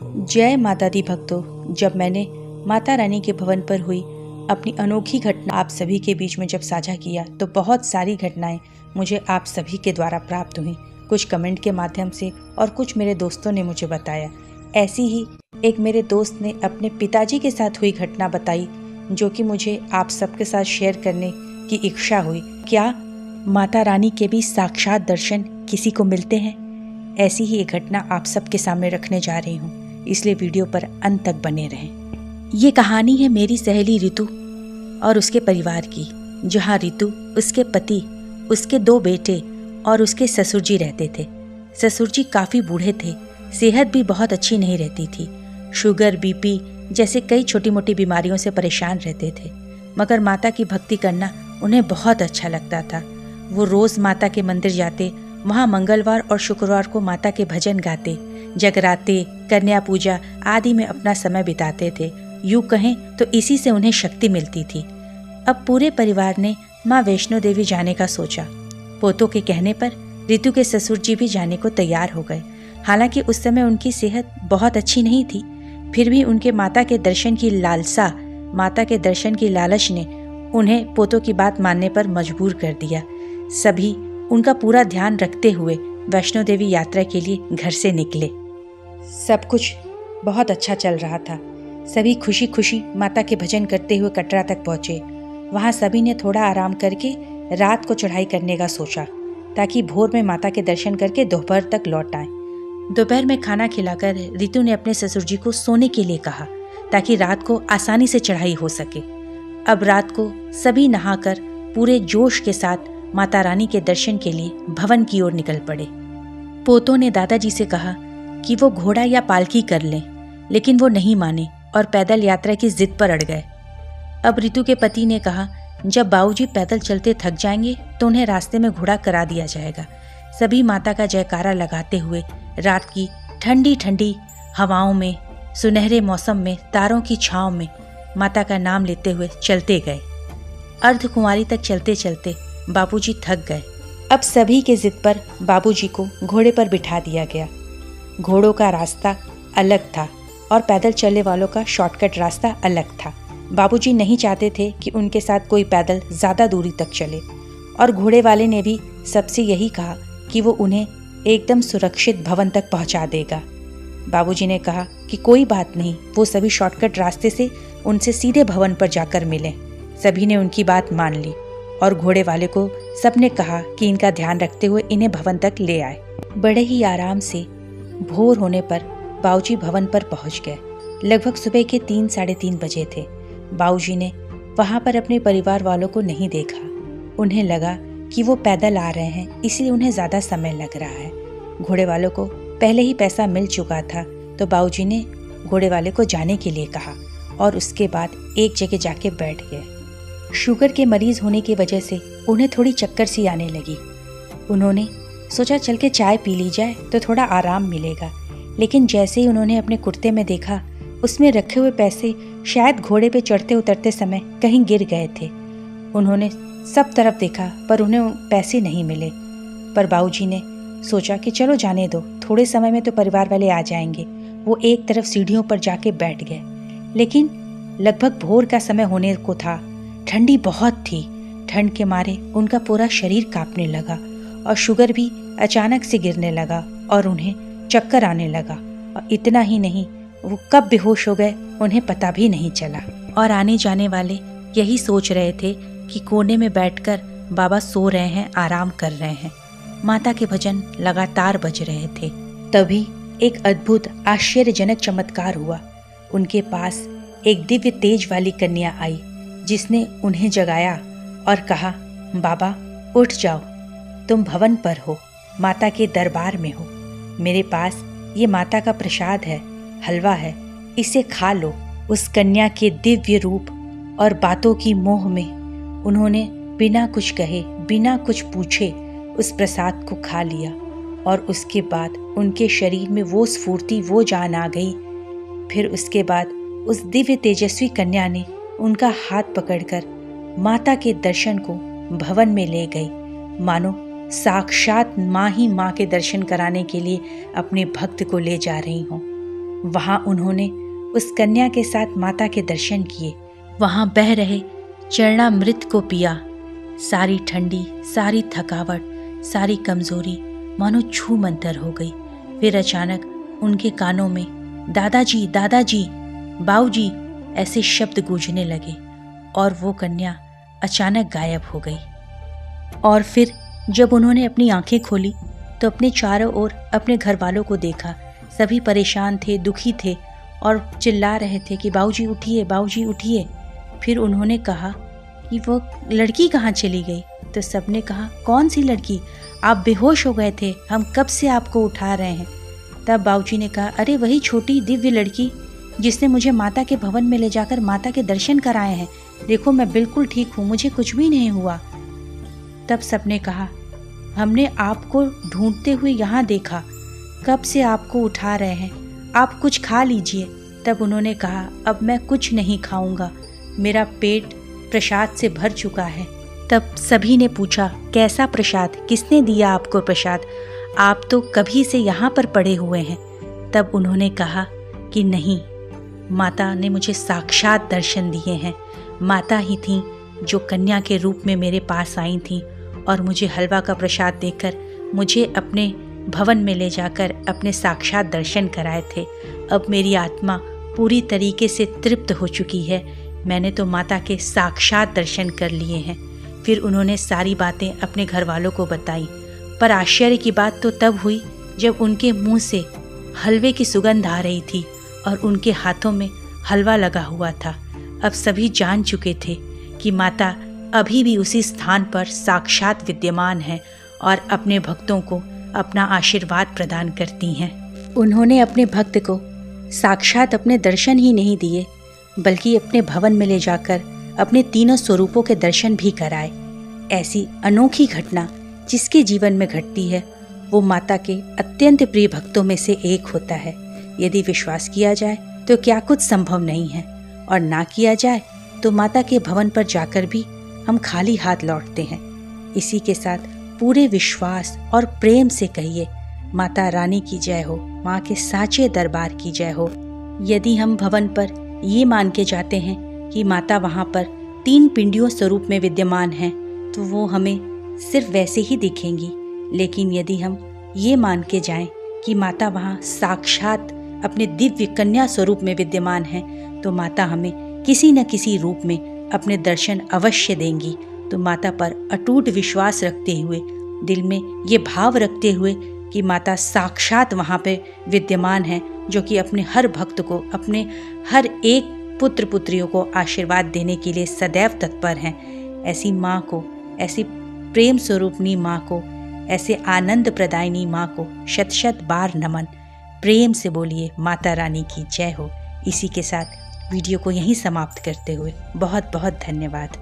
जय माता दी भक्तों। जब मैंने माता रानी के भवन पर हुई अपनी अनोखी घटना आप सभी के बीच में जब साझा किया तो बहुत सारी घटनाएं मुझे आप सभी के द्वारा प्राप्त हुई, कुछ कमेंट के माध्यम से और कुछ मेरे दोस्तों ने मुझे बताया। ऐसी ही एक मेरे दोस्त ने अपने पिताजी के साथ हुई घटना बताई जो कि मुझे आप सबके साथ शेयर करने की इच्छा हुई। क्या माता रानी के भी साक्षात दर्शन किसी को मिलते हैं? ऐसी ही एक घटना आप सबके सामने रखने जा रही हूँ, इसलिए वीडियो पर अंत तक बने रहें। ये कहानी है मेरी सहेली रितु और उसके परिवार की, जहाँ रितु, उसके पति, उसके 2 बेटे और उसके ससुर जी रहते थे। ससुर जी काफ़ी बूढ़े थे, सेहत भी बहुत अच्छी नहीं रहती थी। शुगर, बीपी जैसे कई छोटी मोटी बीमारियों से परेशान रहते थे, मगर माता की भक्ति करना उन्हें बहुत अच्छा लगता था। वो रोज़ माता के मंदिर जाते, वहाँ मंगलवार और शुक्रवार को माता के भजन गाते, जगराते, कन्या पूजा आदि में अपना समय बिताते थे। यूँ कहें तो इसी से उन्हें शक्ति मिलती थी। अब पूरे परिवार ने माँ वैष्णो देवी जाने का सोचा। पोतों के कहने पर रितु के ससुर जी भी जाने को तैयार हो गए। हालांकि उस समय उनकी सेहत बहुत अच्छी नहीं थी, फिर भी उनके माता के दर्शन की लालसा, माता के दर्शन की लालच ने उन्हें पोतों की बात मानने पर मजबूर कर दिया। सभी उनका पूरा ध्यान रखते हुए वैष्णो देवी यात्रा के लिए घर से निकले। सब कुछ बहुत अच्छा चल रहा था। सभी खुशी खुशी माता के भजन करते हुए कटरा तक पहुँचे। वहाँ सभी ने थोड़ा आराम करके रात को चढ़ाई करने का सोचा, ताकि भोर में माता के दर्शन करके दोपहर तक लौट आएं। दोपहर में खाना खिलाकर रितु ने अपने ससुर जी को सोने के लिए कहा, ताकि रात को आसानी से चढ़ाई हो सके। अब रात को सभी नहाकर पूरे जोश के साथ माता रानी के दर्शन के लिए भवन की ओर निकल पड़े। पोतों ने दादाजी से कहा कि वो घोड़ा या पालकी कर लें, लेकिन वो नहीं माने और पैदल यात्रा की जिद पर अड़ गए। अब रितु के पति ने कहा, जब बाबूजी पैदल चलते थक जाएंगे तो उन्हें रास्ते में घोड़ा करा दिया जाएगा। सभी माता का जयकारा लगाते हुए रात की ठंडी ठंडी हवाओं में, सुनहरे मौसम में, तारों की छांव में माता का नाम लेते हुए चलते गए। अर्धकुंवारी तक चलते चलते बाबूजी थक गए। अब सभी के जिद पर बाबूजी को घोड़े पर बिठा दिया गया। घोड़ों का रास्ता अलग था और पैदल चलने वालों का शॉर्टकट रास्ता अलग था। बाबूजी नहीं चाहते थे कि उनके साथ कोई पैदल ज़्यादा दूरी तक चले, और घोड़े वाले ने भी सबसे यही कहा कि वो उन्हें एकदम सुरक्षित भवन तक पहुंचा देगा। बाबूजी ने कहा कि कोई बात नहीं, वो सभी शॉर्टकट रास्ते से उनसे सीधे भवन पर जाकर मिलें। सभी ने उनकी बात मान ली और घोड़े वाले को सबने कहा कि इनका ध्यान रखते हुए इन्हें भवन तक ले आए। बड़े ही आराम से भोर होने पर बाबूजी भवन पर पहुंच गए। लगभग सुबह के 3 साढ़े 3 बजे थे। बाबूजी ने वहां पर अपने परिवार वालों को नहीं देखा। उन्हें लगा कि वो पैदल आ रहे हैं, इसलिए उन्हें ज़्यादा समय लग रहा है। घोड़े वालों को पहले ही पैसा मिल चुका था, तो बाबूजी ने घोड़े वाले को जाने के लिए कहा और उसके बाद एक जगह जाके बैठ गए। शुगर के मरीज होने की वजह से उन्हें थोड़ी चक्कर सी आने लगी। उन्होंने सोचा चल के चाय पी ली जाए तो थोड़ा आराम मिलेगा, लेकिन जैसे ही उन्होंने अपने कुर्ते में देखा, उसमें रखे हुए पैसे शायद घोड़े पे चढ़ते उतरते समय कहीं गिर गए थे। उन्होंने सब तरफ देखा पर उन्हें पैसे नहीं मिले। पर बाबूजी ने सोचा कि चलो जाने दो, थोड़े समय में तो परिवार वाले आ जाएंगे। वो एक तरफ सीढ़ियों पर जाके बैठ गए, लेकिन लगभग भोर का समय होने को था। ठंडी बहुत थी। ठंड के मारे उनका पूरा शरीर कांपने लगा और शुगर भी अचानक से गिरने लगा और उन्हें चक्कर आने लगा। और इतना ही नहीं, वो कब बेहोश हो गए उन्हें पता भी नहीं चला। और आने जाने वाले यही सोच रहे थे कि कोने में बैठकर बाबा सो रहे हैं, आराम कर रहे हैं। माता के भजन लगातार बज रहे थे। तभी एक अद्भुत आश्चर्यजनक चमत्कार हुआ। उनके पास एक दिव्य तेज वाली कन्या आई, जिसने उन्हें जगाया और कहा, बाबा उठ जाओ, तुम भवन पर हो, माता के दरबार में हो। मेरे पास ये माता का प्रसाद है, हलवा है, इसे खा लो। उस कन्या के दिव्य रूप और बातों की मोह में उन्होंने बिना कुछ कहे, बिना कुछ पूछे उस प्रसाद को खा लिया और उसके बाद उनके शरीर में वो स्फूर्ति, वो जान आ गई। फिर उसके बाद उस दिव्य तेजस्वी कन्या ने उनका हाथ पकड़कर माता के दर्शन को भवन में ले गई, मानो साक्षात माँ ही माँ के दर्शन कराने के लिए अपने भक्त को ले जा रही हों। वहाँ उन्होंने उस कन्या के साथ माता के दर्शन किए। वहाँ बह रहे चरणामृत को पिया। सारी ठंडी, सारी थकावट, सारी कमजोरी मानो छू मंतर हो गई। फिर अचानक उनके कानों में दादाजी, दादाजी, बाऊजी ऐसे शब्द गूंजने लगे और वो कन्या अचानक गायब हो गई। और फिर जब उन्होंने अपनी आंखें खोली तो अपने चारों ओर अपने घर वालों को देखा। सभी परेशान थे, दुखी थे और चिल्ला रहे थे कि बाऊजी उठिए, बाऊजी उठिए। फिर उन्होंने कहा कि वो लड़की कहाँ चली गई? तो सबने कहा, कौन सी लड़की? आप बेहोश हो गए थे, हम कब से आपको उठा रहे हैं। तब बाऊजी ने कहा, अरे वही छोटी दिव्य लड़की जिसने मुझे माता के भवन में ले जाकर माता के दर्शन कराए हैं। देखो मैं बिल्कुल ठीक हूँ, मुझे कुछ भी नहीं हुआ। तब सबने कहा, हमने आपको ढूंढते हुए यहाँ देखा, कब से आपको उठा रहे हैं, आप कुछ खा लीजिए। तब उन्होंने कहा, अब मैं कुछ नहीं खाऊंगा, मेरा पेट प्रसाद से भर चुका है। तब सभी ने पूछा, कैसा प्रसाद? किसने दिया आपको प्रसाद? आप तो कभी से यहाँ पर पड़े हुए हैं। तब उन्होंने कहा कि नहीं, माता ने मुझे साक्षात दर्शन दिए हैं। माता ही थीं जो कन्या के रूप में मेरे पास आई थीं और मुझे हलवा का प्रसाद देकर मुझे अपने भवन में ले जाकर अपने साक्षात दर्शन कराए थे। अब मेरी आत्मा पूरी तरीके से तृप्त हो चुकी है। मैंने तो माता के साक्षात दर्शन कर लिए हैं। फिर उन्होंने सारी बातें अपने घर वालों को बताई। पर आश्चर्य की बात तो तब हुई जब उनके मुंह से हलवे की सुगंध आ रही थी और उनके हाथों में हलवा लगा हुआ था। अब सभी जान चुके थे कि माता अभी भी उसी स्थान पर साक्षात विद्यमान है और अपने भक्तों को अपना आशीर्वाद प्रदान करती हैं। उन्होंने अपने भक्त को साक्षात अपने दर्शन ही नहीं दिए, बल्कि अपने भवन में ले जाकर अपने तीनों स्वरूपों के दर्शन भी कराए। ऐसी अनोखी घटना जिसके जीवन में घटती है, वो माता के अत्यंत प्रिय भक्तों में से एक होता है। यदि विश्वास किया जाए तो क्या कुछ संभव नहीं है, और ना किया जाए तो माता के भवन पर जाकर भी हम खाली हाथ लौटते हैं। इसी के साथ पूरे विश्वास और प्रेम से कहिए, माता रानी की जय हो, माँ के साचे दरबार की जय हो। यदि हम भवन पर ये मान के जाते हैं कि माता वहाँ पर 3 पिंडियों स्वरूप में विद्यमान हैं, तो वो हमें सिर्फ वैसे ही दिखेंगी। लेकिन यदि हम ये मान के जाएं कि माता वहाँ साक्षात अपने दिव्य कन्या स्वरूप में विद्यमान हैं, तो माता हमें किसी न किसी रूप में अपने दर्शन अवश्य देंगी। तो माता पर अटूट विश्वास रखते हुए, दिल में ये भाव रखते हुए कि माता साक्षात वहाँ पे विद्यमान है, जो कि अपने हर भक्त को, अपने हर एक पुत्र पुत्रियों को आशीर्वाद देने के लिए सदैव तत्पर हैं। ऐसी माँ को, ऐसी प्रेम स्वरूपनी माँ को, ऐसे आनंद प्रदायिनी माँ को शत शत बार नमन। प्रेम से बोलिए माता रानी की जय हो। इसी के साथ वीडियो को यहीं समाप्त करते हुए बहुत बहुत धन्यवाद।